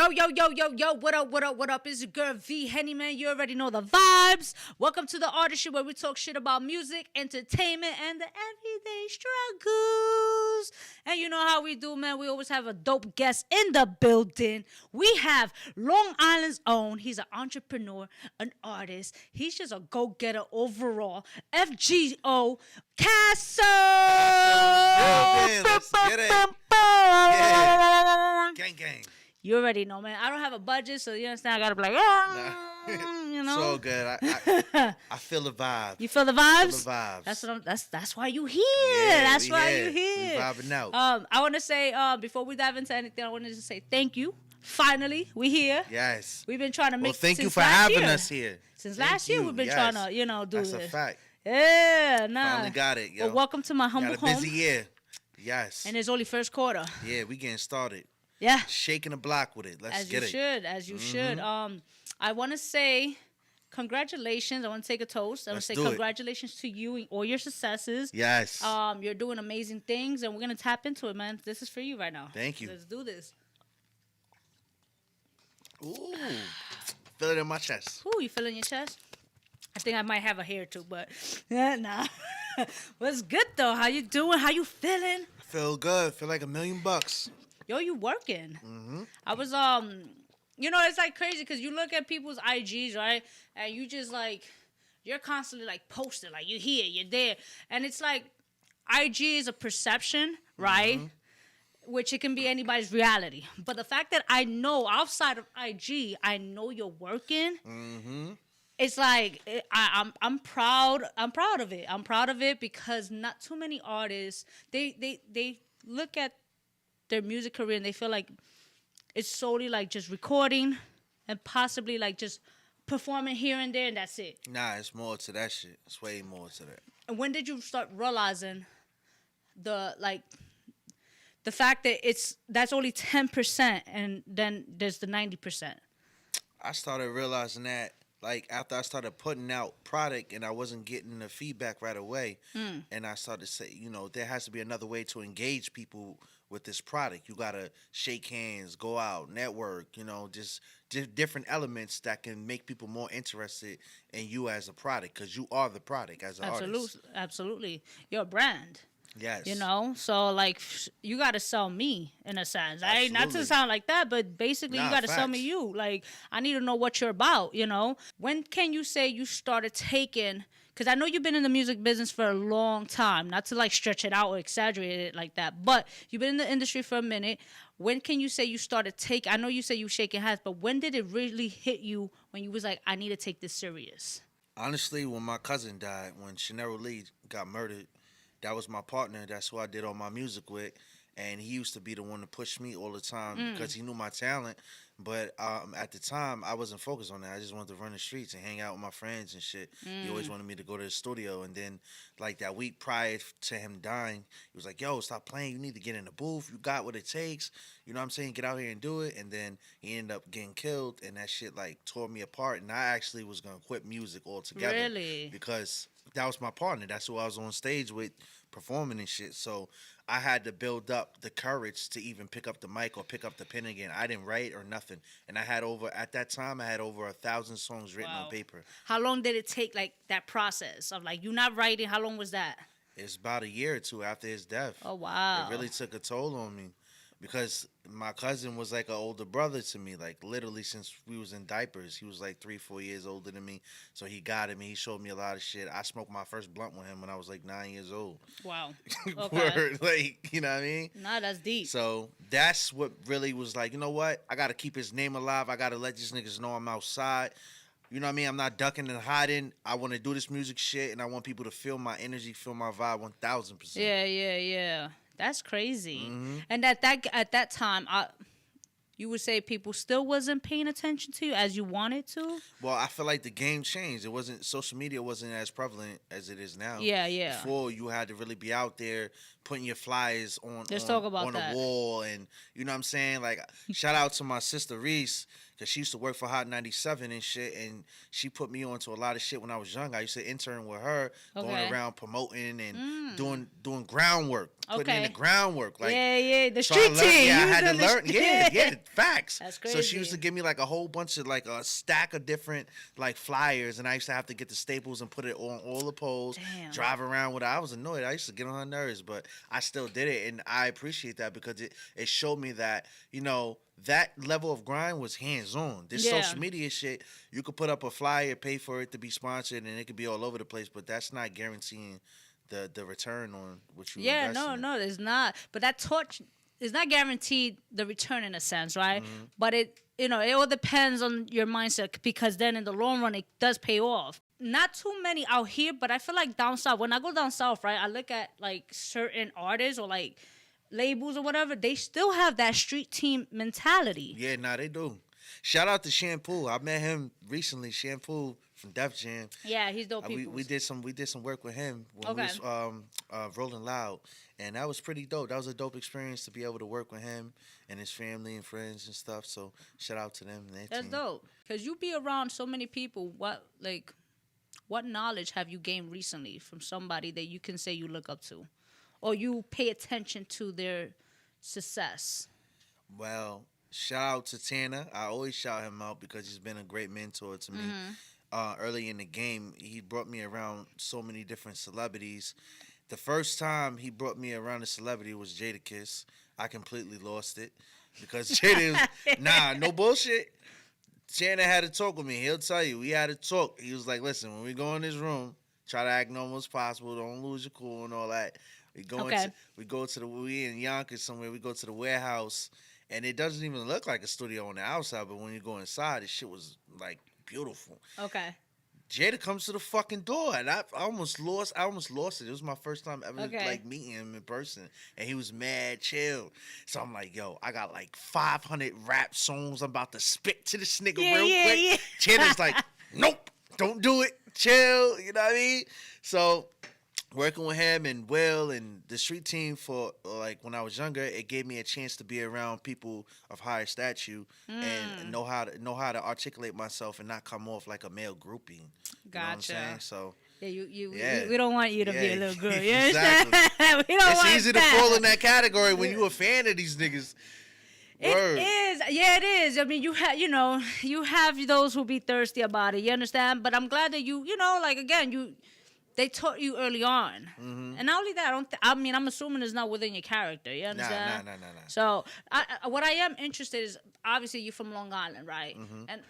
Yo, what up? It's your girl VHenny, man. You already know the vibes. Welcome to the Artistry, where we talk shit about music, entertainment, and the everyday struggles. And you know how we do, man. We always have a dope guest in the building. We have Long Island's own. He's an entrepreneur, an artist. He's just a go-getter overall. FGO KASSO! Yeah, let's get it. Yeah. Gang. You already know, man. I don't have a budget, so you understand. I gotta be like, you know. It's all good. I feel the vibe. You feel the vibes? Feel the vibes. That's what that's why you here. Yeah, that's why you here. We vibing out. I want to say before we dive into anything, I wanted to say thank you. Finally, we here. Yes. We've been trying to make. Well, thank you for having us here. Since last year, we've been trying to, do That's this. That's a fact. Yeah, Finally got it, yo. Well, welcome to my humble home. Got a busy year. Yes. And it's only first quarter. Yeah, we getting started. Yeah. Shaking the block with it. Let's get it. As you should. I want to say congratulations. I want to take a toast. I want to say congratulations to you and all your successes. Yes. You're doing amazing things, and we're going to tap into it, man. This is for you right now. Thank you. Let's do this. Ooh. Feel it in my chest. Ooh, you feel it in your chest? I think I might have a hair too, but nah. What's good, though? How you doing? How you feeling? I feel good. Feel like $1 million. Yo, you working. Mm-hmm. I was, it's like crazy because you look at people's IGs, right? And you just like, you're constantly like posting, like you're here, you're there. And it's like, IG is a perception, right? Mm-hmm. Which it can be anybody's reality. But the fact that I know outside of IG, I know you're working. Mm-hmm. It's like, I'm proud. I'm proud of it. I'm proud of it because not too many artists, they look at their music career and they feel like it's solely like just recording and possibly like just performing here and there and that's it. Nah, it's more to that shit. It's way more to that. And when did you start realizing the fact that that's only 10% and then there's the 90%? I started realizing that like after I started putting out product and I wasn't getting the feedback right away, and I started to say, there has to be another way to engage people with this product. You gotta shake hands, go out, network, just different elements that can make people more interested in you as a product, because you are the product as an artist. Absolutely. You're a brand. Yes. So like you got to sell me in a sense. Not to sound like that, but basically you got to sell me you. Like I need to know what you're about, When can you say you started taking, because I know you've been in the music business for a long time, not to like stretch it out or exaggerate it like that, but you've been in the industry for a minute. When can you say you started taking, I know you say you shaking hands, but when did it really hit you when you was like, I need to take this serious? Honestly, when my cousin died, when Shanero Lee got murdered, that was my partner. That's who I did all my music with. And he used to be the one to push me all the time because he knew my talent. But at the time, I wasn't focused on that. I just wanted to run the streets and hang out with my friends and shit. He always wanted me to go to the studio. And then, like, that week prior to him dying, he was like, yo, stop playing. You need to get in the booth. You got what it takes. You know what I'm saying? Get out here and do it. And then he ended up getting killed. And that shit, like, tore me apart. And I actually was going to quit music altogether. Really? Because that was my partner. That's who I was on stage with, performing and shit. So I had to build up the courage to even pick up the mic or pick up the pen again. I didn't write or nothing. And at that time, I had over 1,000 songs written on paper. How long did it take, like, that process of, like, you not writing? How long was that? It's about a year or two after his death. Oh, wow. It really took a toll on me because my cousin was like an older brother to me, like literally since we was in diapers. He was like 3-4 years older than me, so he guided me. He showed me a lot of shit. I smoked my first blunt with him when I was like 9 years old. Wow. Okay. Like, you know what I mean? Nah, that's deep. So that's what really was like, you know what? I got to keep his name alive. I got to let these niggas know I'm outside. You know what I mean? I'm not ducking and hiding. I want to do this music shit, and I want people to feel my energy, feel my vibe 1,000%. Yeah. That's crazy. Mm-hmm. And at that time, you would say people still wasn't paying attention to you as you wanted to? Well, I feel like the game changed. Social media wasn't as prevalent as it is now. Yeah. Before, you had to really be out there putting your flyers on Let's talk about on that. a wall, and you know what I'm saying? Like, shout out to my sister Reese. because she used to work for Hot 97 and shit, and she put me on to a lot of shit when I was young. I used to intern with her, going around promoting and doing groundwork, putting in the groundwork. Like, the street team. Yeah, I had to learn. Yeah, facts. That's crazy. So she used to give me like a whole bunch of like a stack of different like flyers, and I used to have to get the staples and put it on all the poles. Damn. Drive around with it. I was annoyed. I used to get on her nerves, but I still did it, and I appreciate that because it showed me that, you know, that level of grind was hands-on. This social media shit, you could put up a flyer, pay for it to be sponsored, and it could be all over the place, but that's not guaranteeing the return on what you invest in. No, it's not. But that torch is not guaranteed the return in a sense, right? Mm-hmm. But it all depends on your mindset, because then in the long run, it does pay off. Not too many out here, but I feel like down south, when I go down south, right, I look at like certain artists or like labels or whatever, they still have that street team mentality. Yeah, they do. Shout out to Shampoo. I met him recently. Shampoo from Def Jam. Yeah, he's dope. We did some work with him when we was Rolling Loud, and that was pretty dope. That was a dope experience to be able to work with him and his family and friends and stuff. So shout out to them and their team. That's dope, because you be around so many people. What knowledge have you gained recently from somebody that you can say you look up to, or you pay attention to their success? Well, shout out to Tanner. I always shout him out because he's been a great mentor to me. Early in the game, he brought me around so many different celebrities. The first time he brought me around a celebrity was Jadakiss. I completely lost it because Jada was, no bullshit. Tanner had to talk with me. He'll tell you. We had to talk. He was like, listen, when we go in this room, try to act normal as possible. Don't lose your cool and all that. We in Yonkers somewhere. We go to the warehouse, and it doesn't even look like a studio on the outside, but when you go inside, this shit was like beautiful. Okay. Jada comes to the fucking door, and I almost lost it. It was my first time ever like meeting him in person, and he was mad chill. So I'm like, yo, I got like 500 rap songs. I'm about to spit to this nigga real quick. Yeah. Jada's like, nope, don't do it. Chill, you know what I mean? So working with him and Will and the street team for like when I was younger, it gave me a chance to be around people of higher stature and know how to articulate myself and not come off like a male groupie. Gotcha. You know what I'm saying? So we don't want you to be a little girl. You exactly. understand? It's easy to fall in that category when you a fan of these niggas. Word. It is. Yeah, it is. I mean, you have those who be thirsty about it. You understand? But I'm glad that they taught you early on. Mm-hmm. And not only that, I'm assuming it's not within your character. You understand? Nah. So, what I am interested is, obviously, you're from Long Island, right? Mm-hmm. And,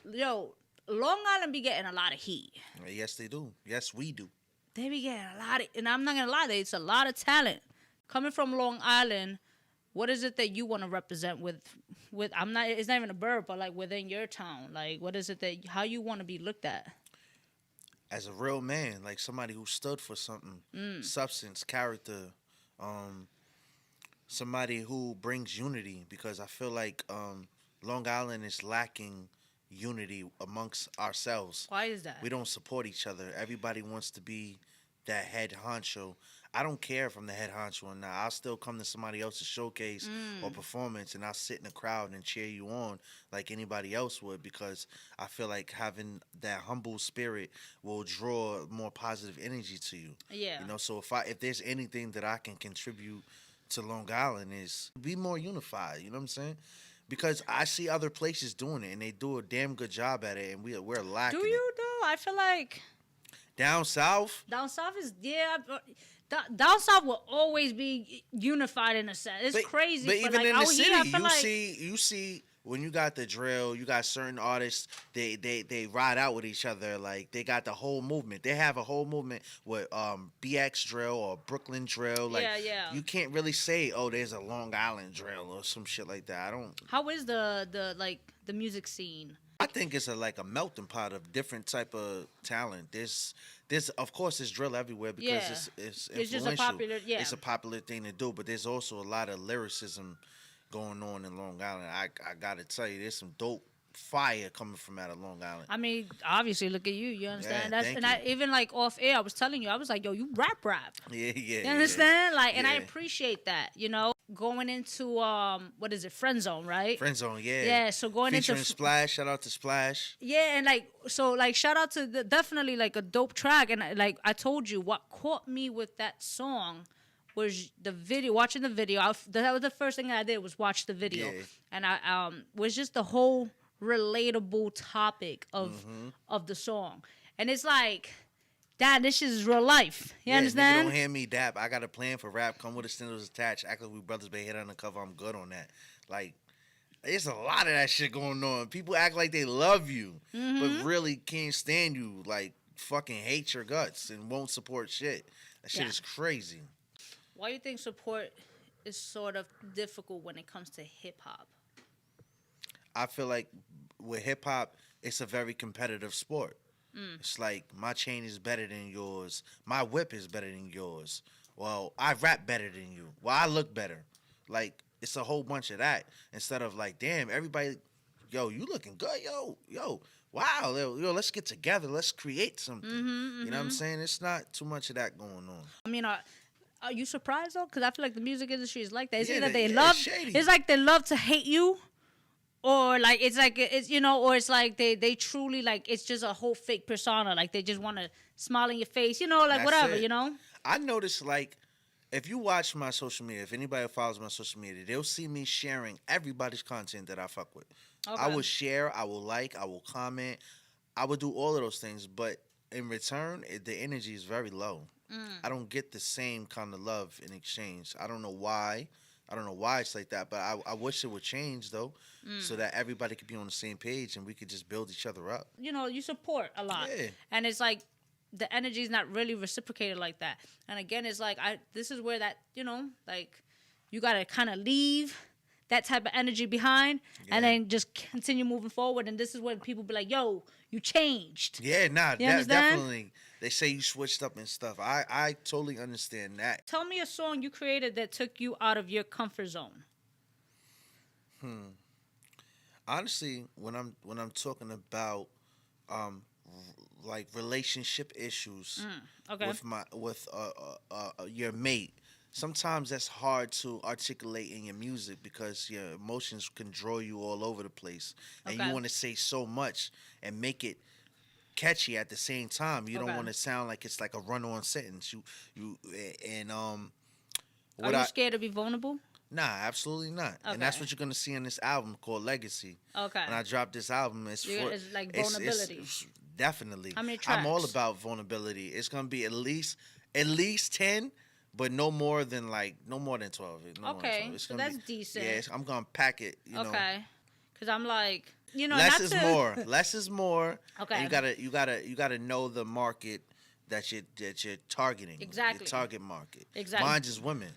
Long Island be getting a lot of heat. Yes, they do. Yes, we do. They be getting a lot of, and I'm not going to lie, it's a lot of talent. Coming from Long Island, what is it that you want to represent with, it's not even a burp, but like within your town? Like, what is it how you want to be looked at? As a real man, like somebody who stood for something, substance, character, somebody who brings unity, because I feel like Long Island is lacking unity amongst ourselves. Why is that? We don't support each other. Everybody wants to be that head honcho. I don't care if I'm the head honcho or not. I'll still come to somebody else's showcase or performance, and I'll sit in the crowd and cheer you on like anybody else would, because I feel like having that humble spirit will draw more positive energy to you. Yeah. So if there's anything that I can contribute to Long Island is be more unified. You know what I'm saying? Because I see other places doing it, and they do a damn good job at it, and we're lacking. Do you though? I feel like down south. Down south is Down south will always be unified in a sense. It's crazy. But even in the city, you see when you got the drill, you got certain artists. They ride out with each other. Like they got the whole movement. They have a whole movement with BX drill or Brooklyn drill. Like you can't really say, oh, there's a Long Island drill or some shit like that. I don't. How is the music scene? I think it's a melting pot of different type of talent. There's of course there's drill everywhere because it's influential. It's just a popular It's a popular thing to do, but there's also a lot of lyricism going on in Long Island. I gotta tell you, there's some dope fire coming from out of Long Island. I mean, obviously, look at you. You understand? Even like off air, I was telling you, I was like, yo, you rap. Yeah. You understand? I appreciate that. going into what is it, Friend Zone, right? Friend Zone, yeah. Yeah, so going featuring into Splash. Shout out to Splash. Yeah, and like so like shout out to definitely like a dope track, and like I told you what caught me with that song was the video, watching the video. That was the first thing I did was watch the video. Yeah. And I was just the whole relatable topic of the song. And it's like, Dad, this is real life. You understand? Nigga don't hear me dap. I got a plan for rap. Come with the stencils attached. Act like we brothers, but hit undercover. I'm good on that. Like, there's a lot of that shit going on. People act like they love you, but really can't stand you. Like, fucking hate your guts and won't support shit. That shit is crazy. Why do you think support is sort of difficult when it comes to hip hop? I feel like with hip hop, it's a very competitive sport. It's like my chain is better than yours. My whip is better than yours. Well, I rap better than you. Well, I look better. Like, it's a whole bunch of that. Instead of like, damn, everybody, yo, you looking good, yo, wow, yo, let's get together, let's create something. You know what I'm saying? It's not too much of that going on. I mean, are you surprised though? Because I feel like the music industry is like that. It's either shady. It's like they love to hate you, or like it's like it's or it's like they truly like it's just a whole fake persona. Like they just want to smile in your face, like That's whatever, it. . I noticed, like, if you watch my social media, if anybody follows my social media, they'll see me sharing everybody's content that I fuck with. Okay. I will share, I will like, I will comment, I will do all of those things, but in return, the energy is very low. I don't get the same kind of love in exchange. I don't know why. I don't know why it's like that, but I wish it would change, though, so that everybody could be on the same page and we could just build each other up. You support a lot. Yeah. And it's like the energy is not really reciprocated like that. And again, it's like this is where that, like you got to kind of leave that type of energy behind and then just continue moving forward. And this is when people be like, yo, you changed. Yeah, understand? Definitely. They say you switched up and stuff. I totally understand that. Tell me a song you created that took you out of your comfort zone. Honestly, when I'm talking about like relationship issues with your mate, sometimes that's hard to articulate in your music because your emotions can draw you all over the place, and you want to say so much and make it catchy at the same time. You don't want to sound like it's like a run-on sentence. Are you scared to be vulnerable? Nah, absolutely not. And that's what you're gonna see on this album called Legacy. Okay. When I drop this album, it's like vulnerability. It's definitely. How many tracks? I'm all about vulnerability. It's gonna be at least 10, but no more than 12. Okay, so that's decent. Yeah, I'm gonna pack it. Okay, because I'm like, less is more. Less is more. Okay. And you gotta know the market that you're targeting. Exactly. Your target market. Exactly. Mine is women.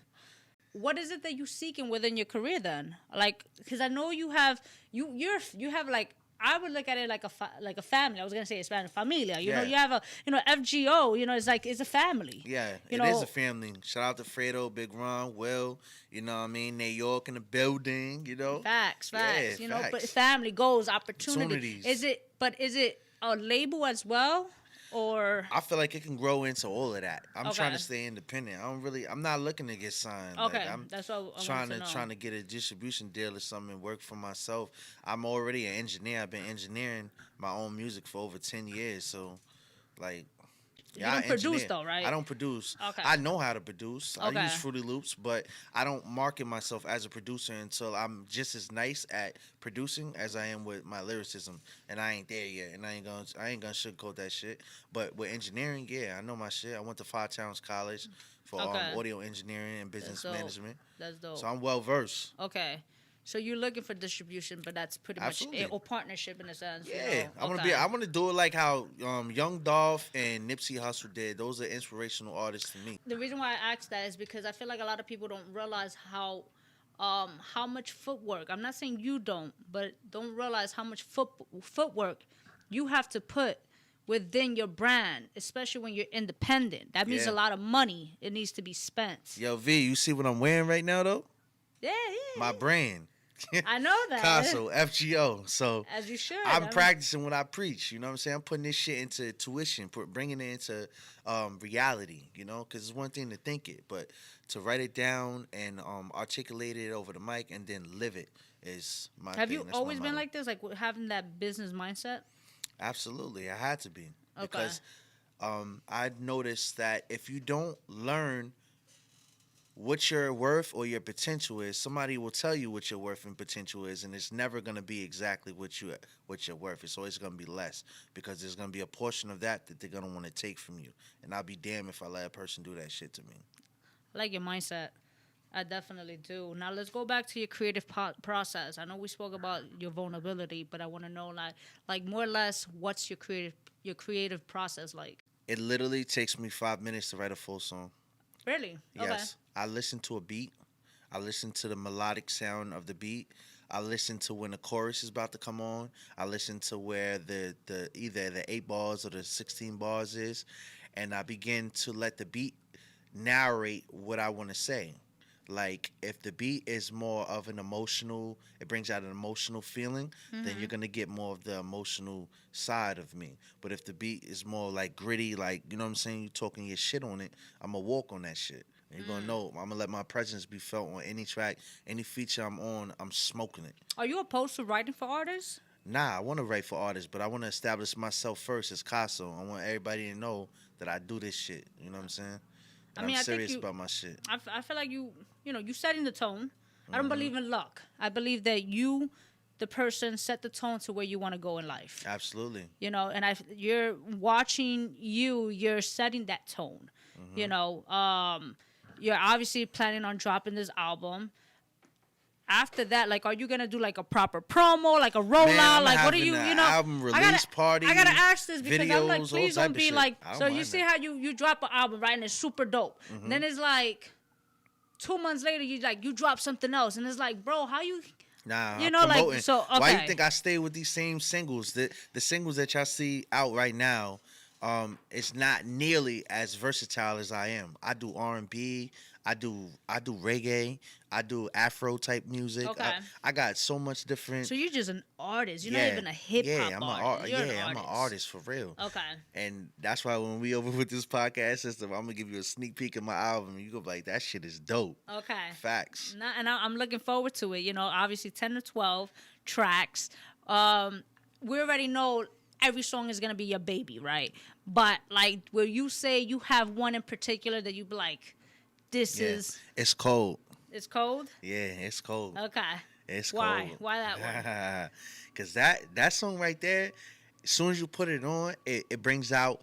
What is it that you're seeking within your career then? Like, because I know you have you have like, I would look at it like a family. I was gonna say Spanish familia. You know, you have a FGO. It's like it's a family. Yeah, it is a family. Shout out to Fredo, Big Ron, Will. You know what I mean? New York in the building. Facts. Yeah, But facts. family goals, opportunities. Opportunities. Is it a label as well? Or I feel like it can grow into all of that. I'm Okay. trying to stay independent. I'm not looking to get signed. Okay, I'm that's what I trying wanted to know. trying to get a distribution deal or something and work for myself. I'm already an engineer. I've been engineering my own music for over 10 years. So, like, you don't produce engineer. though, right? I don't produce. Okay. I know how to produce. Okay. I use Fruity Loops, but I don't market myself as a producer until I'm just as nice at producing as I am with my lyricism, and I ain't there yet. And I ain't gonna sugarcoat that shit. But with engineering, yeah, I know my shit. I went to Five Towns College for audio engineering and business management. That's dope. So I'm well versed. Okay. So you're looking for distribution, but that's pretty Absolutely. much it, or partnership in a sense. Yeah, I want to Okay. I want to do it like how Young Dolph and Nipsey Hussle did. Those are inspirational artists to me. The reason why I asked that is because I feel like a lot of people don't realize how much footwork. I'm not saying you don't, but don't realize how much footwork you have to put within your brand, especially when you're independent. That means a lot of money. It needs to be spent. Yo, V, you see what I'm wearing right now though? Yeah. My brand. I know that. KASSO, FGO. So as you should. I'm practicing what I preach. You know what I'm saying? I'm putting this shit into tuition, bringing it into reality. Because it's one thing to think it, but to write it down and articulate it over the mic and then live it is my Have thing. you That's always my been motto. like this, like having that business mindset? Absolutely, I had to be Okay. because I noticed that if you don't learn what your worth or your potential is, somebody will tell you what your worth and potential is, and it's never gonna be exactly what your worth. It's always gonna be less because there's gonna be a portion of that they're gonna want to take from you, and I'll be damned if I let a person do that shit to me. I like your mindset. I definitely do. Now let's go back to your creative process. I know we spoke about your vulnerability, but I want to know like more or less what's your creative process like? It literally takes me 5 minutes to write a full song. Really? Okay. Yes, I listen to a beat. I listen to the melodic sound of the beat. I listen to when the chorus is about to come on. I listen to where the either the 8 bars or the 16 bars is, and I begin to let the beat narrate what I want to say. Like if the beat is more of an emotional, it brings out an emotional feeling, then you're gonna get more of the emotional side of me. But if the beat is more like gritty, like you know what I'm saying, you talking your shit on it, I'm gonna walk on that shit. And you're gonna know I'm gonna let my presence be felt on any track, any feature I'm on, I'm smoking it. Are you opposed to writing for artists? Nah, I want to write for artists, but I want to establish myself first as KASSO. I want everybody to know that I do this shit. You know what I'm saying? And I'm I think serious you. about my shit. I feel like you setting the tone. I don't believe in luck. I believe that you, the person, set the tone to where you want to go in life. Absolutely. And you're watching you're setting that tone. You're obviously planning on dropping this album. After that, like, are you gonna do like a proper promo, like a rollout? Like, what are you, album release party? I gotta ask this because videos, I'm like, please don't be like. So you see that. how you drop an album, right, and it's super dope. Then it's like 2 months later, you drop something else, and it's like, bro, how you? Nah, You know, like, promoting. so, okay. Why you think I stay with these same singles? The singles that y'all see out right now, it's not nearly as versatile as I am. I do R&B, I do reggae, I do Afro type music. Okay. I got so much different. So you're just an artist. You're not even a hip hop artist. I'm an artist for real. Okay. And that's why when we over with this podcast system, I'm gonna give you a sneak peek of my album. And you go like, that shit is dope. Okay. Facts. And I'm looking forward to it. Obviously 10 to 12 tracks. We already know every song is gonna be your baby, right? But like, will you say you have one in particular that you be like, this is? It's cold. It's cold. Yeah, it's cold. Okay. It's Why? cold. Why that one? Because that song right there, as soon as you put it on, it brings out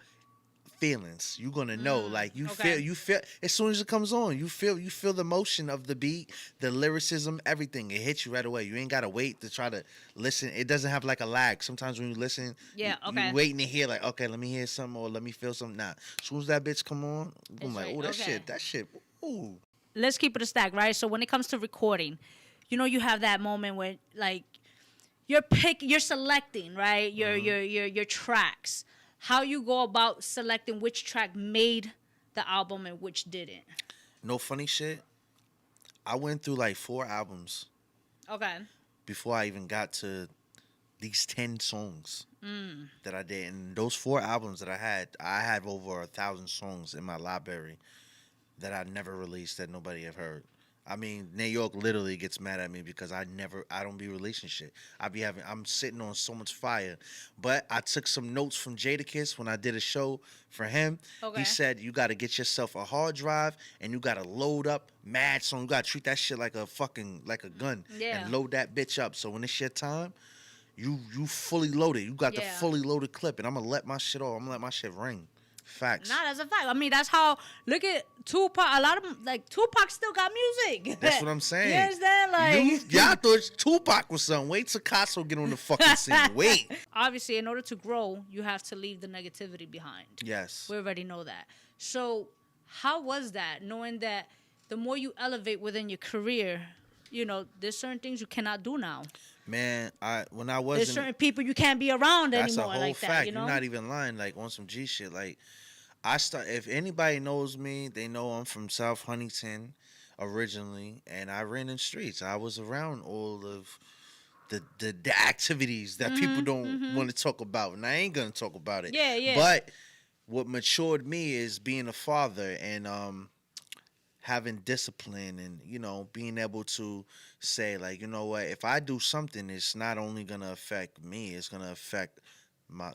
feelings. You're gonna know, like you feel as soon as it comes on, you feel the motion of the beat, the lyricism, everything. It hits you right away. You ain't gotta wait to try to listen. It doesn't have like a lag. Sometimes when you listen, you waiting to hear like, okay, let me hear something or let me feel something. Nah, as soon as that bitch come on, I'm like, oh, that shit, ooh. Let's keep it a stack, right? So when it comes to recording, you have that moment where like you're selecting, right? Your tracks. How you go about selecting which track made the album and which didn't. No funny shit. I went through like 4 albums. Okay. Before I even got to these 10 songs that I did. And those 4 albums that I had over 1,000 songs in my library that I never released that nobody have heard. I mean, New York literally gets mad at me because I don't be releasing shit. I'm sitting on so much fire. But I took some notes from Jadakiss when I did a show for him. Okay. He said, you got to get yourself a hard drive and you got to load up mad songs. You got to treat that shit like a gun. Yeah. And load that bitch up. So when it's your time, you fully loaded. You got the fully loaded clip. And I'm going to let my shit off. I'm going to let my shit ring. Facts. Nah, that's a fact. I mean, that's how. Look at Tupac. A lot of them, like Tupac, still got music. That's what I'm saying. You understand? Like, y'all thought Tupac was something. Wait till KASSO get on the fucking scene. Wait. Obviously, in order to grow, you have to leave the negativity behind. Yes. We already know that. So, how was that? Knowing that the more you elevate within your career, there's certain things you cannot do now. Man, there's certain people you can't be around that's anymore. That's a whole like fact. That, You're not even lying. Like on some G shit. Like if anybody knows me, they know I'm from South Huntington originally, and I ran in streets. I was around all of the activities that people don't want to talk about, and I ain't gonna talk about it. Yeah. But what matured me is being a father and having discipline and, you know, being able to say, like, you know what, if I do something, it's not only gonna affect me, it's gonna affect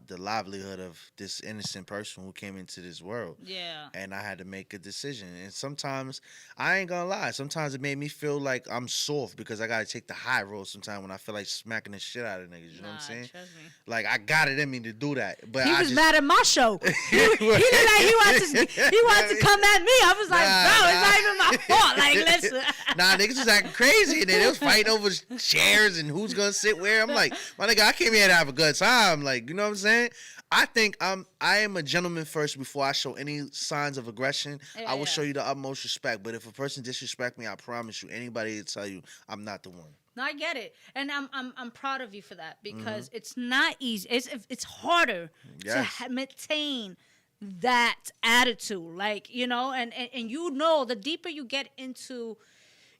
the livelihood of this innocent person who came into this world. Yeah. And I had to make a decision. And sometimes, I ain't gonna lie, sometimes it made me feel like I'm soft because I gotta take the high road sometimes when I feel like smacking the shit out of niggas. You know what I'm saying? Trust me. Like, I got it in me to do that. But he was mad at my show. he looked like he wanted to come at me. I was like, bro, it's not even my fault. Like, listen. Nah, niggas was acting crazy, and then they was fighting over chairs and who's gonna sit where. I'm like, my nigga, I came here to have a good time. Like, you know what I'm saying? I think I am a gentleman first before I show any signs of aggression. I will show you the utmost respect. But if a person disrespect me, I promise you, anybody will tell you I'm not the one. No, I get it, and I'm proud of you for that because it's not easy. It's harder to maintain that attitude, like, you know, and you know, the deeper you get into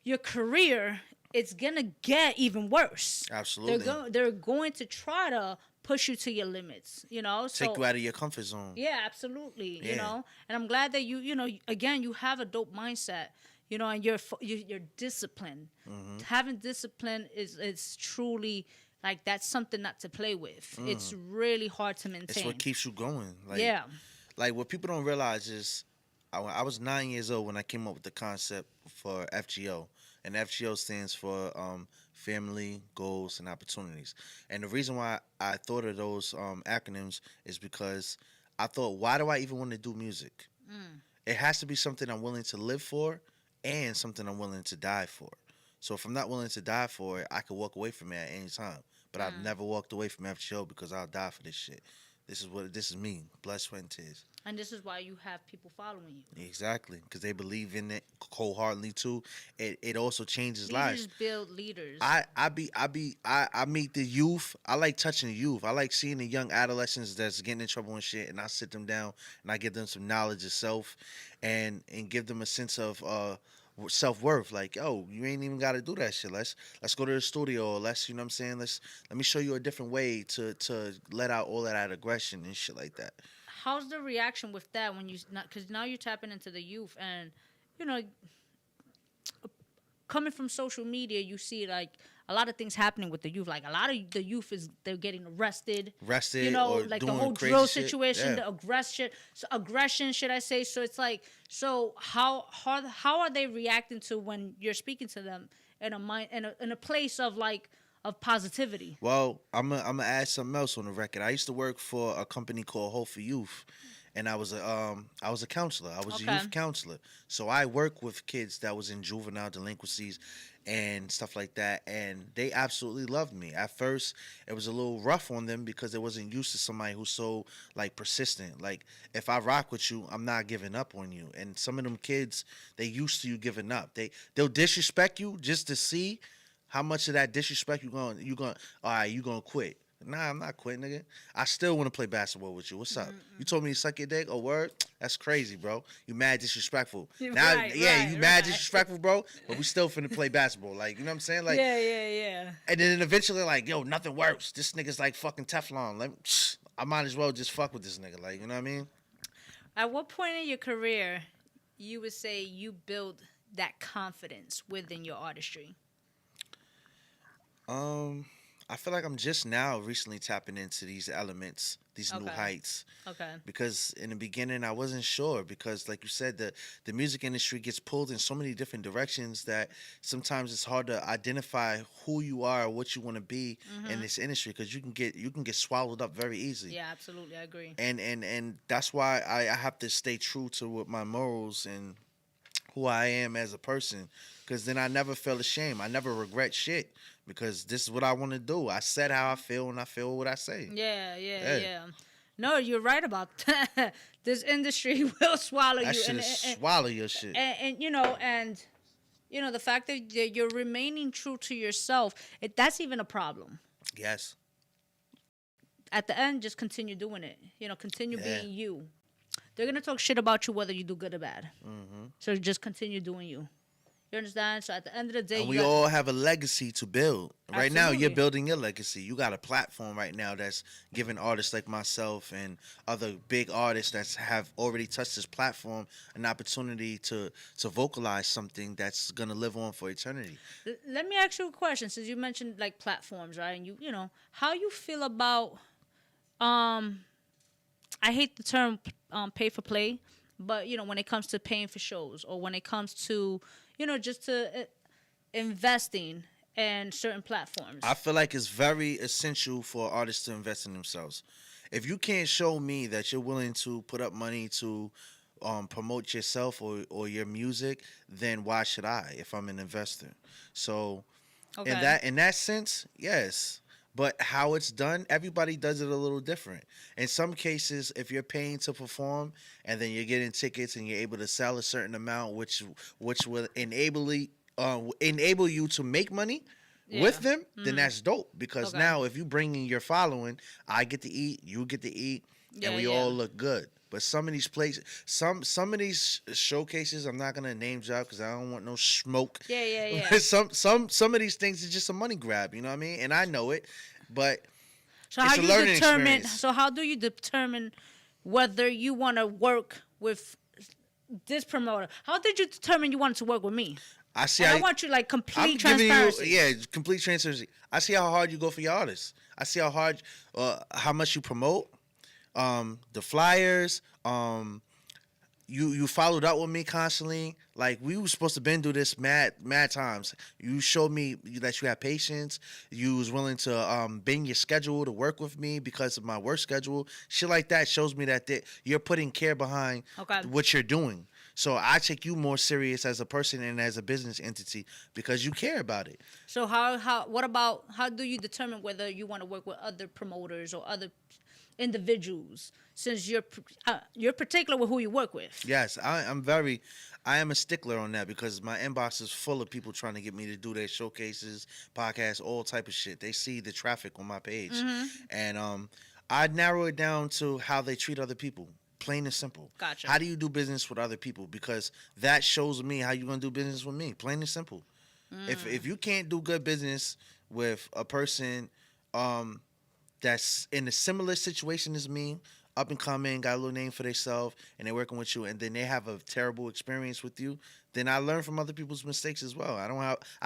your career, it's gonna get even worse. Absolutely, they're going to try to push you to your limits, you know. Take you out of your comfort zone. Yeah, absolutely. Yeah. You know, and I'm glad that you know, again, you have a dope mindset. You know, and you're disciplined. Having discipline is truly, like, that's something not to play with. It's really hard to maintain. It's what keeps you going. Like, yeah. Like, what people don't realize is I was 9 years old when I came up with the concept for FGO. And FGO stands for Family, Goals, and Opportunities. And the reason why I thought of those acronyms is because I thought, why do I even want to do music? It has to be something I'm willing to live for and something I'm willing to die for. So if I'm not willing to die for it, I could walk away from it at any time. But I've never walked away from FGO because I'll die for this shit. This is me. Blood, sweat, and tears. And this is why you have people following you. Exactly, because they believe in it wholeheartedly too. It also changes lives. Leaders build leaders. I meet the youth. I like touching the youth. I like seeing the young adolescents that's getting in trouble and shit, and I sit them down and I give them some knowledge of self, and give them a sense of self-worth. Like, yo, you ain't even got to do that shit. Let's go to the studio, or let's, you know what I'm saying, let me show you a different way to let out all of that aggression and shit like that. How's the reaction with that when you not, because now you're tapping into the youth, and, you know, coming from social media, you see, like, a lot of things happening with the youth. Like, a lot of the youth they're getting arrested, you know, or like doing the whole drill shit. situation, the aggression, should I say? So it's like, so how are they reacting to when you're speaking to them in a place of, like, of positivity? Well, I'm gonna add something else on the record. I used to work for a company called Hope for Youth, and I was a counselor. I was a youth counselor. So I work with kids that was in juvenile delinquencies and stuff like that, and they absolutely loved me. At first, it was a little rough on them because they wasn't used to somebody who's so, like, persistent. Like, if I rock with you, I'm not giving up on you. And some of them kids, they used to you giving up. They'll disrespect you just to see how much of that disrespect you gonna quit. Nah, I'm not quitting, nigga. I still want to play basketball with you. What's up? You told me to suck your dick? Oh, word? That's crazy, bro. You mad disrespectful. You mad disrespectful, bro, but we still finna play basketball. Like, you know what I'm saying? Like, yeah. And then eventually, like, yo, nothing works. This nigga's like fucking Teflon. I might as well just fuck with this nigga. Like, you know what I mean? At what point in your career you would say you build that confidence within your artistry? I feel like I'm just now recently tapping into these elements, these new heights. Okay. Because in the beginning, I wasn't sure because, like you said, the music industry gets pulled in so many different directions that sometimes it's hard to identify who you are or what you want to be in this industry because you can get swallowed up very easily. Yeah, absolutely. I agree. And that's why I have to stay true to what my morals and who I am as a person, because then I never feel ashamed. I never regret shit because this is what I want to do. I said how I feel and I feel what I say. Yeah. No, you're right about that. This industry will swallow you. That shit swallow your shit. And the fact that you're remaining true to yourself, that's even a problem. Yes. At the end, just continue doing it. Continue being you. They're going to talk shit about you whether you do good or bad. So just continue doing you. You understand? So at the end of the day, and we all have a legacy to build. Right now, you're Absolutely. building your legacy. You got a platform right now that's giving artists like myself and other big artists that have already touched this platform an opportunity to vocalize something that's gonna live on for eternity. Let me ask you a question. Since you mentioned like platforms, right? And you know, how you feel about um, I hate the term pay for play, but you know, when it comes to paying for shows or when it comes to, you know, just to investing in certain platforms. I feel like it's very essential for artists to invest in themselves. If you can't show me that you're willing to put up money to promote yourself or your music, then why should I if I'm an investor? So Okay. in that sense, yes. But how it's done, everybody does it a little different. In some cases, if you're paying to perform and then you're getting tickets and you're able to sell a certain amount, which will enable you to make money with them, then that's dope. Because Okay. now if you bring in your following, I get to eat, you get to eat, and we all look good. But some of these places, some of these showcases, I'm not gonna name drop because I don't want no smoke. Yeah. some of these things is just a money grab, you know what I mean? And I know it, but So it's how a you learning determine? experience. So how do you determine whether you want to work with this promoter? How did you determine you wanted to work with me? I see. And I want you like I'm complete giving transparency. you, complete transparency. I see how hard you go for your artists. I see how much you promote, the flyers, you followed up with me constantly. Like we were supposed to been do this mad times. You showed me that you have patience. You was willing to bend your schedule to work with me because of my work schedule. Shit like that shows me that you're putting care behind what you're doing. So I take you more serious as a person and as a business entity because you care about it. So how do you determine whether you want to work with other promoters or other individuals, since you're particular with who you work with? Yes, I am a stickler on that because my inbox is full of people trying to get me to do their showcases, podcasts, all type of shit. They see the traffic on my page, and I narrow it down to how they treat other people. Plain and simple. Gotcha. How do you do business with other people? Because that shows me how you're gonna do business with me. Plain and simple. If you can't do good business with a person that's in a similar situation as me, up and coming, got a little name for themselves, and they're working with you, and then they have a terrible experience with you, then I learn from other people's mistakes as well. I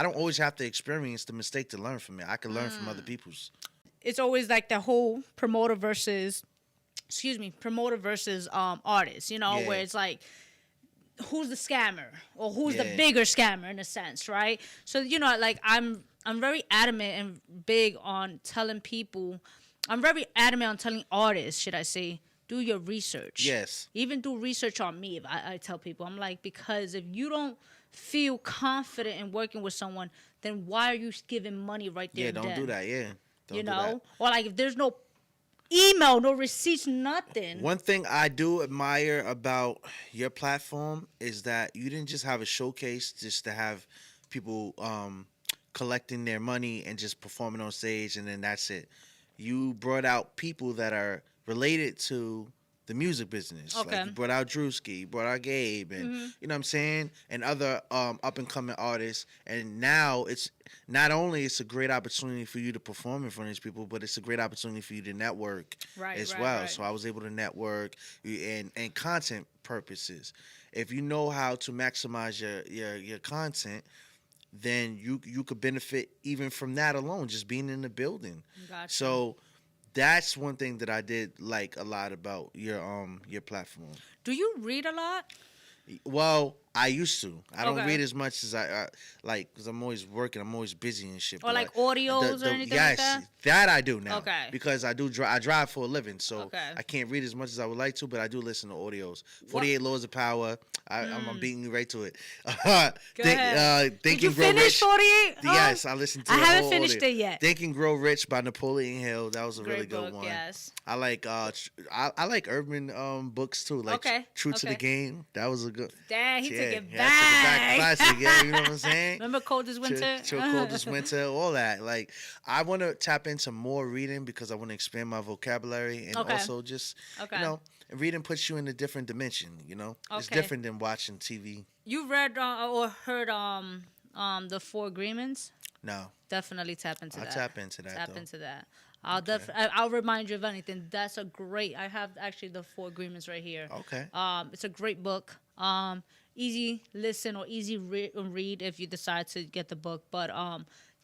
don't always have to experience the mistake to learn from it. I can learn from other people's. It's always like the whole promoter versus artist, you know, where it's like, who's the scammer or who's the bigger scammer in a sense, right? So, you know, like I'm very adamant and big on telling people, I'm very adamant on telling artists, should I say, do your research. Yes. Even do research on me. If I tell people, I'm like, because if you don't feel confident in working with someone, then why are you giving money right there? Yeah, don't do that. Yeah. Don't you do know? that. Or like if there's no email, no receipts, nothing. One thing I do admire about your platform is that you didn't just have a showcase just to have people collecting their money and just performing on stage and then that's it. You brought out people that are related to the music business. Okay. Like you brought out Drewski, you brought out Gabe, and you know what I'm saying, and other up and coming artists. And now it's not only it's a great opportunity for you to perform in front of these people, but it's a great opportunity for you to network as well. Right. So I was able to network and content purposes. If you know how to maximize your content, then you could benefit even from that alone, just being in the building. Gotcha. So that's one thing that I did like a lot about your platform. Do you read a lot? Well, I used to. I don't read as much as I like because I'm always working. I'm always busy and shit. Or like audios or anything like that? Yes, that I do now. Okay. Because I drive for a living, so I can't read as much as I would like to, but I do listen to audios. 48 Laws of Power. I'm beating you right to it. Did you finish 48? Yes, I listened to it. I haven't finished it yet. Think and Grow Rich by Napoleon Hill. That was a really good book, one. Yes. I like I like urban books too. Like True to the Game. That was a good. Dang, he it yeah, back. I took it back classic. Yeah, you know what I'm saying? Remember Coldest Winter? Coldest Winter, all that. Like, I want to tap into more reading because I want to expand my vocabulary and also just, reading puts you in a different dimension. It's different than watching TV. You read or heard the Four Agreements? No. Definitely tap into that. Tap into that. Tap into that. I'll remind you of anything. That's a great. I have actually the Four Agreements right here. Okay. It's a great book. Easy listen or easy read if you decide to get the book. But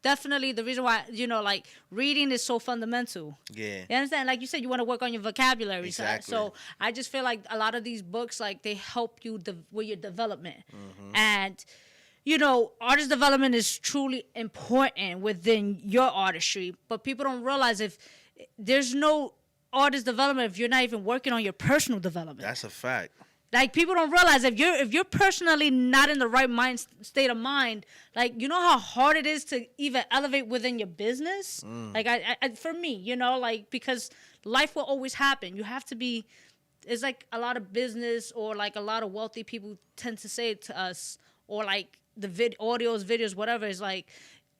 definitely the reason why like reading is so fundamental. Yeah. You understand? Like you said, you want to work on your vocabulary. Exactly. So I just feel like a lot of these books, like they help you with your development. And artist development is truly important within your artistry, but people don't realize if there's no artist development if you're not even working on your personal development. That's a fact. Like, people don't realize if you're personally not in the right state of mind, like, you know how hard it is to even elevate within your business? Like, I for me, like, because life will always happen. You have to be, it's like a lot of business or like a lot of wealthy people tend to say to us, or like the audios, videos, whatever, is like,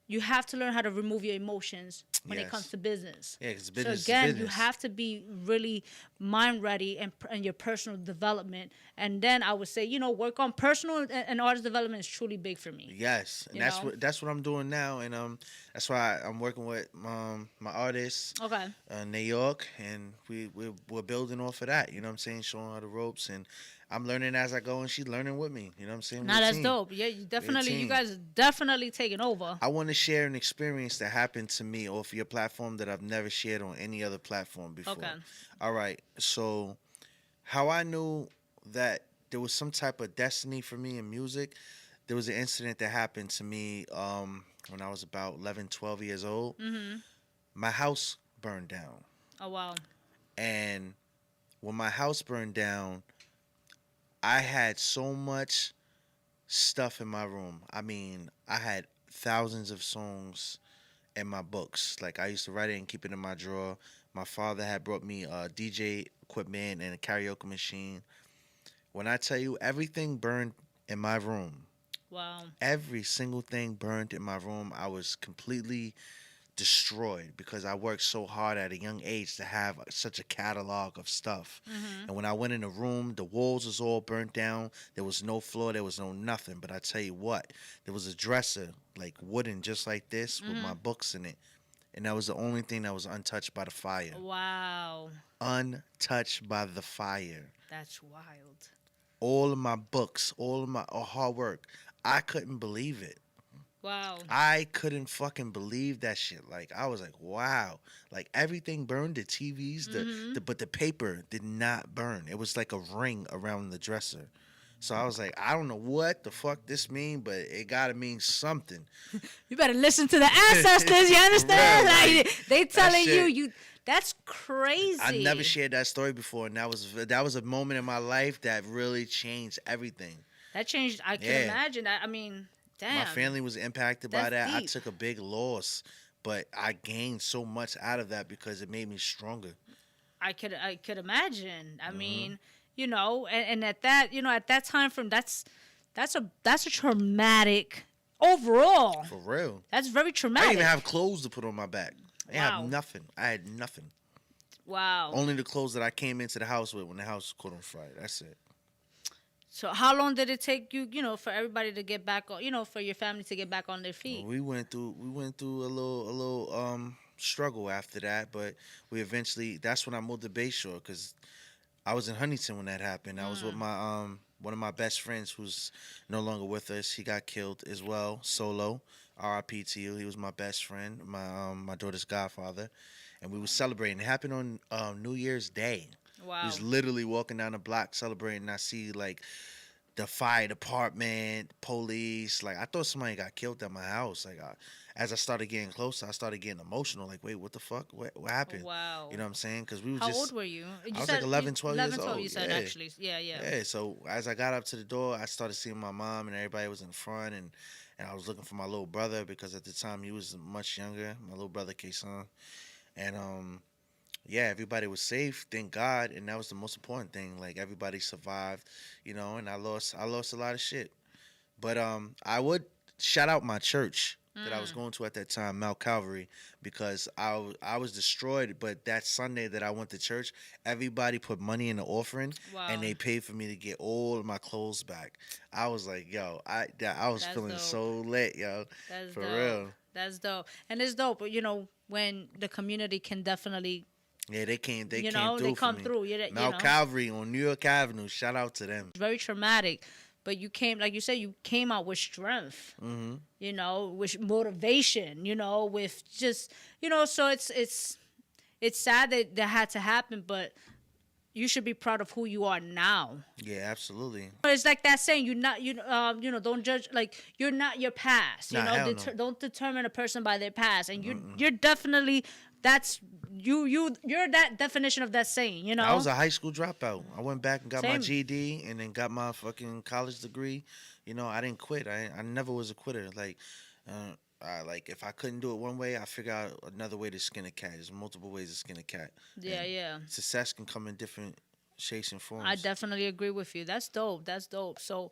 you have to learn how to remove your emotions when it comes to business. Yeah, because business. So again, you have to be really mind ready and your personal development. And then I would say, work on personal and artist development is truly big for me. Yes, and that's what I'm doing now, and that's why I'm working with my artists. Okay. In New York, and we're building off of that. You know what I'm saying? Showing her the ropes, and I'm learning as I go, and she's learning with me. You know what I'm saying? That's dope. Yeah, you guys are definitely taking over. I want to share an experience that happened to me off your platform that I've never shared on any other platform before. Okay. All right. So, how I knew that there was some type of destiny for me in music, there was an incident that happened to me when I was about 11, 12 years old. Mm-hmm. My house burned down. Oh, wow. And when my house burned down, I had so much stuff in my room. I mean, I had thousands of songs in my books. Like, I used to write it and keep it in my drawer. My father had brought me DJ equipment and a karaoke machine. When I tell you, everything burned in my room. Wow. Every single thing burned in my room. I was completely destroyed because I worked so hard at a young age to have such a catalog of stuff. Mm-hmm. And when I went in the room, the walls was all burnt down. There was no floor. There was no nothing. But I tell you what, there was a dresser, like wooden, just like this, with my books in it. And that was the only thing that was untouched by the fire. Wow. Untouched by the fire. That's wild. All of my books, all of my hard work, I couldn't believe it. Wow. I couldn't fucking believe that shit. Like, I was like, wow. Like, everything burned, the TVs, but the paper did not burn. It was like a ring around the dresser. So I was like, I don't know what the fuck this mean, but it gotta mean something. You better listen to the ancestors, you understand? Real, like, they telling you that's crazy. I never shared that story before, and that was a moment in my life that really changed everything. That changed, I can imagine that. I mean, damn. My family was impacted by that. Deep. I took a big loss, but I gained so much out of that because it made me stronger. I could imagine. I mean, and at that, at that time frame, that's a traumatic overall. For real. That's very traumatic. I didn't even have clothes to put on my back. I had nothing. I had nothing. Wow. Only the clothes that I came into the house with when the house was caught on fire. That's it. So how long did it take you, for everybody to get back on, for your family to get back on their feet? We went through a little struggle after that, but we eventually, that's when I moved to Bayshore because I was in Huntington when that happened. I was with my one of my best friends who's no longer with us. He got killed as well, Solo. R.I.P. to you. He was my best friend, my daughter's godfather, and we were celebrating. It happened on New Year's Day. Wow. He was literally walking down the block celebrating, and I see, like, the fire department, police. Like, I thought somebody got killed at my house. Like, as I started getting closer, I started getting emotional. Like, wait, what the fuck? What happened? Wow. You know what I'm saying? Because we was How old were you? I was like 11, 12 years old. 12, you said, actually. Yeah. Yeah, so as I got up to the door, I started seeing my mom, and everybody was in front, and I was looking for my little brother because at the time he was much younger, my little brother, KASSO. And Yeah, everybody was safe, thank God, and that was the most important thing. Like everybody survived, and I lost a lot of shit. But I would shout out my church that I was going to at that time, Mount Calvary, because I was destroyed. But that Sunday that I went to church, everybody put money in the offering, Wow. and they paid for me to get all of my clothes back. I was like, yo, I was That's feeling dope. so lit, yo, That's for dope. real. That's dope. And it's dope, when the community can definitely, Yeah, they came they through come for me. through. Mount Calvary on New York Avenue. Shout out to them. It's very traumatic, but you came, like you said, you came out with strength. With motivation. With just, so it's sad that that had to happen, but you should be proud of who you are now. Yeah, absolutely. It's like that saying, don't judge, like, you're not your past. No. Don't determine a person by their past, and you're definitely, that's you're that definition of that saying. I was a high school dropout. I went back and got my Same. GED and then got my fucking college degree. I didn't quit. I never was a quitter. Like if I couldn't do it one way, I figure out another way to skin a cat. There's multiple ways to skin a cat. Yeah, And yeah. Success can come in different shapes and forms. I definitely agree with you. That's dope. That's dope. So,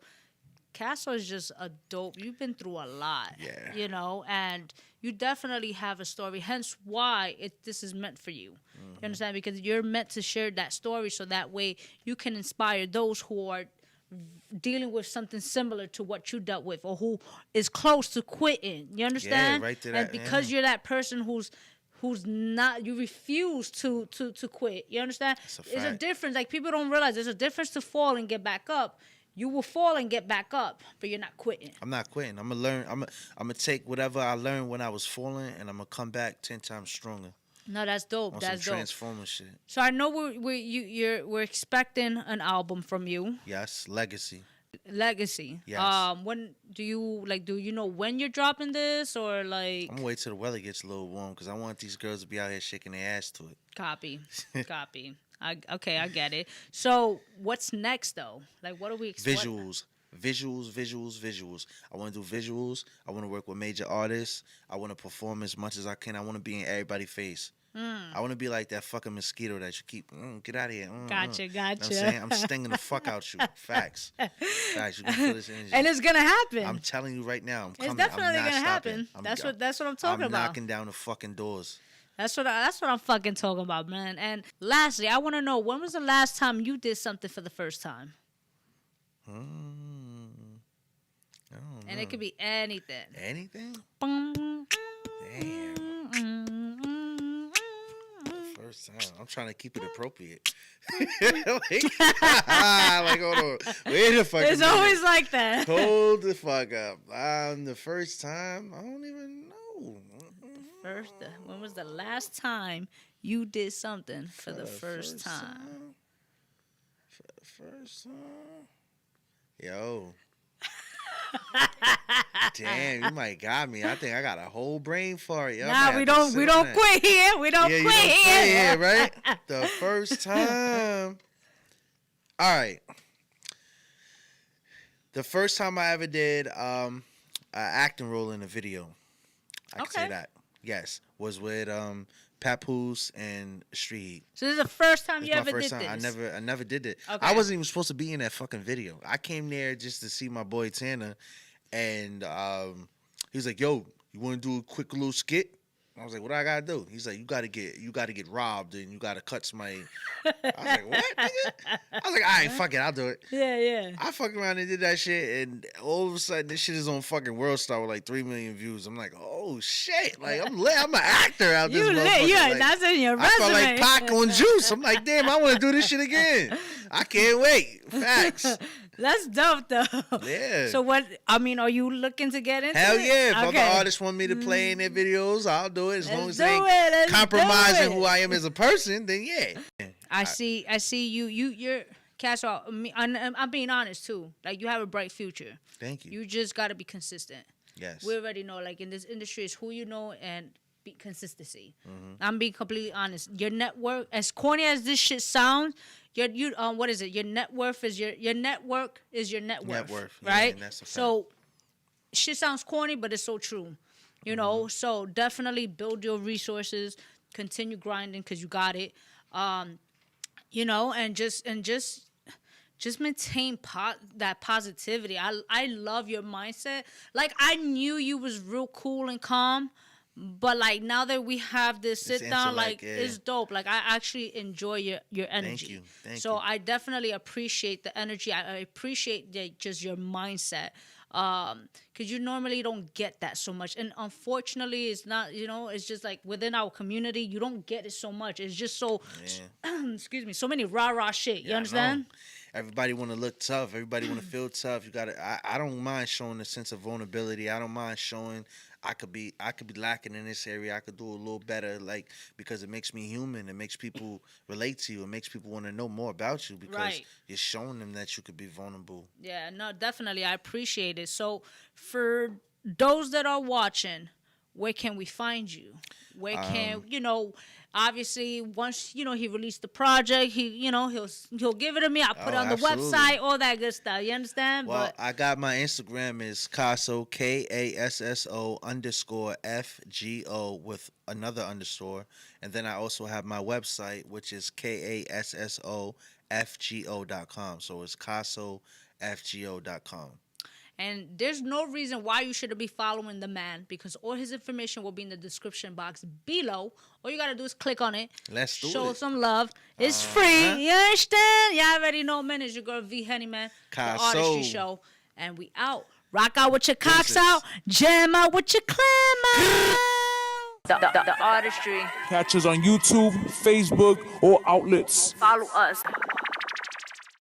KASSO is just a dope. You've been through a lot. Yeah. And you definitely have a story. Hence why this is meant for you. You understand? Because you're meant to share that story, so that way you can inspire those who are dealing with something similar to what you dealt with, or who is close to quitting. You understand? Yeah, right to and that, because you're that person who's not, you refuse to quit. You understand? There's a difference. Like, people don't realize there's a difference to fall and get back up. You will fall and get back up, but you're not quitting. I'm not quitting. I'm gonna learn. I'm gonna take whatever I learned when I was falling, and I'm gonna come back 10 times stronger. No, that's dope. On That's some dope. transformer shit. So I know we're expecting an album from you. Yes, legacy. Yes. When do you know when you're dropping this, or like? I'm gonna wait till the weather gets a little warm because I want these girls to be out here shaking their ass to it. Copy. I get it. So what's next though? Like, what are we expecting? Visuals. I want to do visuals. I want to work with major artists. I want to perform as much as I can. I want to be in everybody's face. I want to be like that fucking mosquito that you keep. Get out of here. Gotcha. You know what I'm saying? I'm stinging the fuck out you. Facts. You can feel this energy. And it's gonna happen. I'm telling you right now. I'm coming. It's definitely I'm not gonna stopping. happen. That's what I'm talking about. I'm knocking down the fucking doors. That's what I'm fucking talking about, man. And lastly, I want to know, when was the last time you did something for the first time? I don't know. And it could be anything. Anything? Damn. First time. I'm trying to keep it appropriate. Like, hold on. Wait a fucking It's minute. always like that. Hold the fuck up. The first time, I don't even know. When was the last time you did something for the first time? For the first time? Yo. Damn, you might got me. I think I got a whole brain fart. Yo, Nah, we don't quit here. We don't quit here. Right? The first time. All right. The first time I ever did an acting role in a video. I can say that. Yes. Was with Papoose and Street Heat. So this is the first time you ever did this? I never did it. Okay. I wasn't even supposed to be in that fucking video. I came there just to see my boy Tanner, and he was like, "Yo, you want to do a quick little skit?" I was like, "What do I gotta do?" He's like, "You gotta get robbed and you gotta cut somebody." I was like, "What, nigga?" I was like, "All right, fuck it, I'll do it." Yeah. I fucked around and did that shit, and all of a sudden, this shit is on fucking World Star with like 3 million views. I'm like, "Oh shit!" Like, I'm lit. I'm an actor out this motherfucker. Yeah, like, that's in your resume. I felt like Pac on Juice. I'm like, damn, I want to do this shit again. I can't wait. Facts. That's dope, though. Yeah. So are you looking to get into Hell it? yeah. If Okay. other artists want me to play in their videos, I'll do it. As long as they ain't Let's compromising do it. who I am as a person, then yeah. I see you're KASSO. I'm being honest too. Like, you have a bright future. Thank you. You just got to be consistent. Yes. We already know, like, in this industry, it's who you know and be consistency. I'm being completely honest. Your network, as corny as this shit sounds, what is it? Your net worth is your network is your net worth. Right? Yeah, that's a fact. So shit sounds corny, but it's so true. You know, so definitely build your resources. Continue grinding because you got it. You know, and just maintain that positivity. I love your mindset. Like, I knew you was real cool and calm, but like now that we have this sit down, like it's dope. Like, I actually enjoy your energy. Thank you. So I definitely appreciate the energy. I appreciate just your mindset. Because you normally don't get that so much, and unfortunately it's not, you know, it's just like within our community you don't get it so much. It's just so excuse me, so many rah shit. You understand? Everybody want to look tough. Everybody want to feel tough. You gotta. I don't mind showing a sense of vulnerability. I don't mind showing I could be lacking in this area. I could do a little better, like, because it makes me human. It makes people relate to you. It makes people want to know more about you because you're showing them that you could be vulnerable. Yeah, no, definitely. I appreciate it. So for those that are watching, where can we find you? Where can, you know, obviously once, you know, he released the project, he'll give it to me. I'll put it on the website, all that good stuff. You understand? Well, I got my Instagram is KASSO, KASSO _FGO with another underscore. And then I also have my website, which is KASSOFGO.com. So it's KASSOFGO.com. And there's no reason why you shouldn't be following the man, because all his information will be in the description box below. All you got to do is click on it. Let's do it. Show some love. It's free. You understand? Y'all already know, man. It's your girl, VHenny, man. KASSO. The Artistry Show. And we out. Rock out with your cocks out. Jam out with your clam out. The Artistry. Catch us on YouTube, Facebook, or outlets. Follow us.